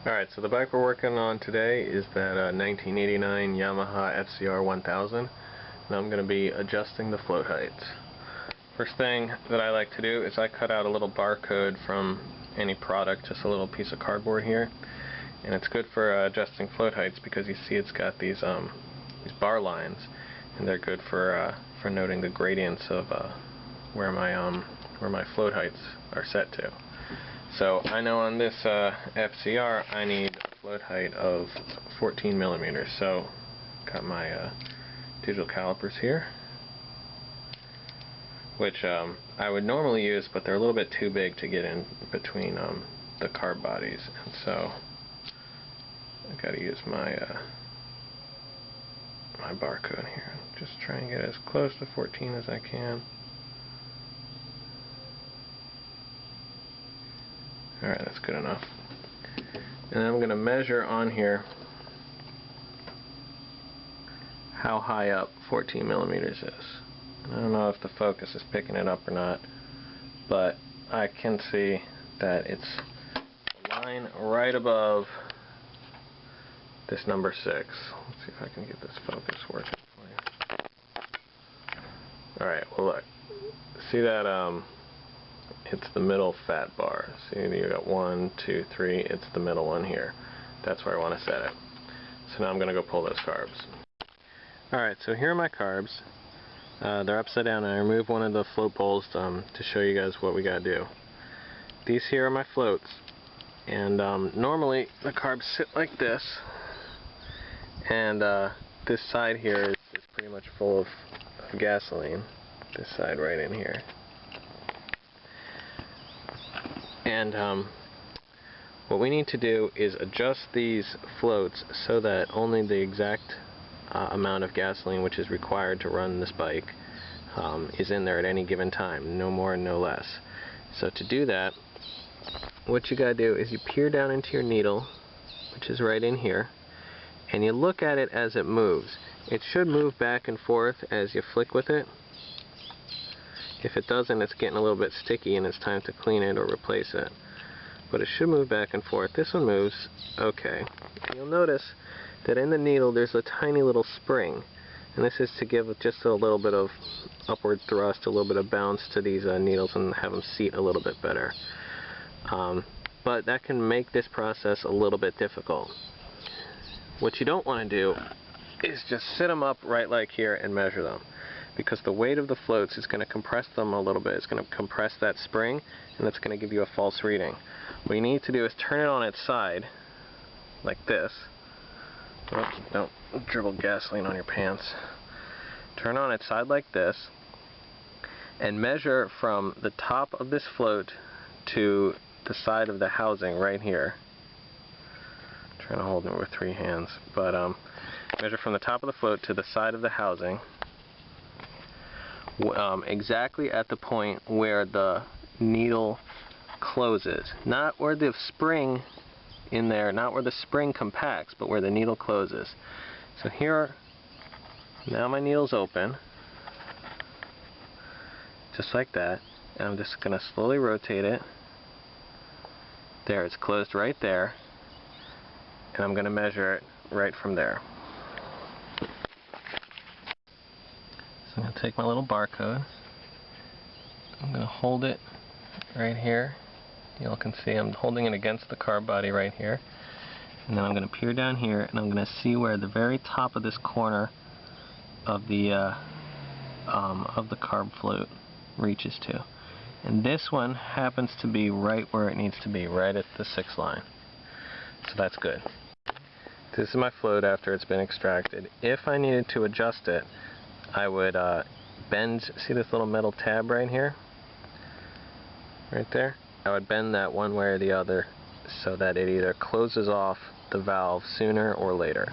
Alright, so the bike we're working on today is that 1989 Yamaha FCR 1000, and I'm going to be adjusting the float heights. First thing that I like to do is I cut out a little barcode from any product, just a little piece of cardboard here, and it's good for adjusting float heights because you see it's got these bar lines, and they're good for noting the gradients of where my float heights are set to. So I know on this FCR I need a float height of 14 millimeters. So got my digital calipers here, which I would normally use, but they're a little bit too big to get in between the carb bodies, and so I got to use my my barcode here. Just try and get as close to 14 as I can. Alright, that's good enough. And then I'm going to measure on here how high up 14 millimeters is. And I don't know if the focus is picking it up or not, but I can see that it's a line right above this number 6. Let's see if I can get this focus working for you. Alright, well look. See that it's the middle fat bar. See, you got 1, 2, 3. It's the middle one here. That's where I want to set it. So now I'm going to go pull those carbs. Alright, so here are my carbs. They're upside down, and I removed one of the float bowls to show you guys what we got to do. These here are my floats. And normally the carbs sit like this. And this side here is pretty much full of gasoline. This side right in here. And what we need to do is adjust these floats so that only the exact amount of gasoline which is required to run this bike is in there at any given time, no more and no less. So to do that, what you gotta do is you peer down into your needle, which is right in here, and you look at it as it moves. It should move back and forth as you flick with it. If it doesn't, it's getting a little bit sticky and it's time to clean it or replace it. But it should move back and forth. This one moves okay. You'll notice that in the needle there's a tiny little spring, and this is to give just a little bit of upward thrust, a little bit of bounce to these needles and have them seat a little bit better. But that can make this process a little bit difficult. What you don't want to do is just sit them up right like here and measure them, because the weight of the floats is going to compress them a little bit. It's going to compress that spring, and that's going to give you a false reading. What you need to do is turn it on its side, like this. Oops, don't dribble gasoline on your pants. Turn on its side like this, and measure from the top of this float to the side of the housing right here. I'm trying to hold it with 3 hands, but measure from the top of the float to the side of the housing. Exactly at the point where the needle closes, not where the spring in there, not where the spring compacts, but where the needle closes. So here, now my needle's open, just like that, and I'm just going to slowly rotate it. There, it's closed right there, and I'm going to measure it right from there. So I'm going to take my little barcode, I'm going to hold it right here. You all can see I'm holding it against the carb body right here. And then I'm going to peer down here, and I'm going to see where the very top of this corner of the carb float reaches to. And this one happens to be right where it needs to be, right at the 6 line. So that's good. This is my float after it's been extracted. If I needed to adjust it, I would bend, see this little metal tab right here? Right there? I would bend that one way or the other so that it either closes off the valve sooner or later.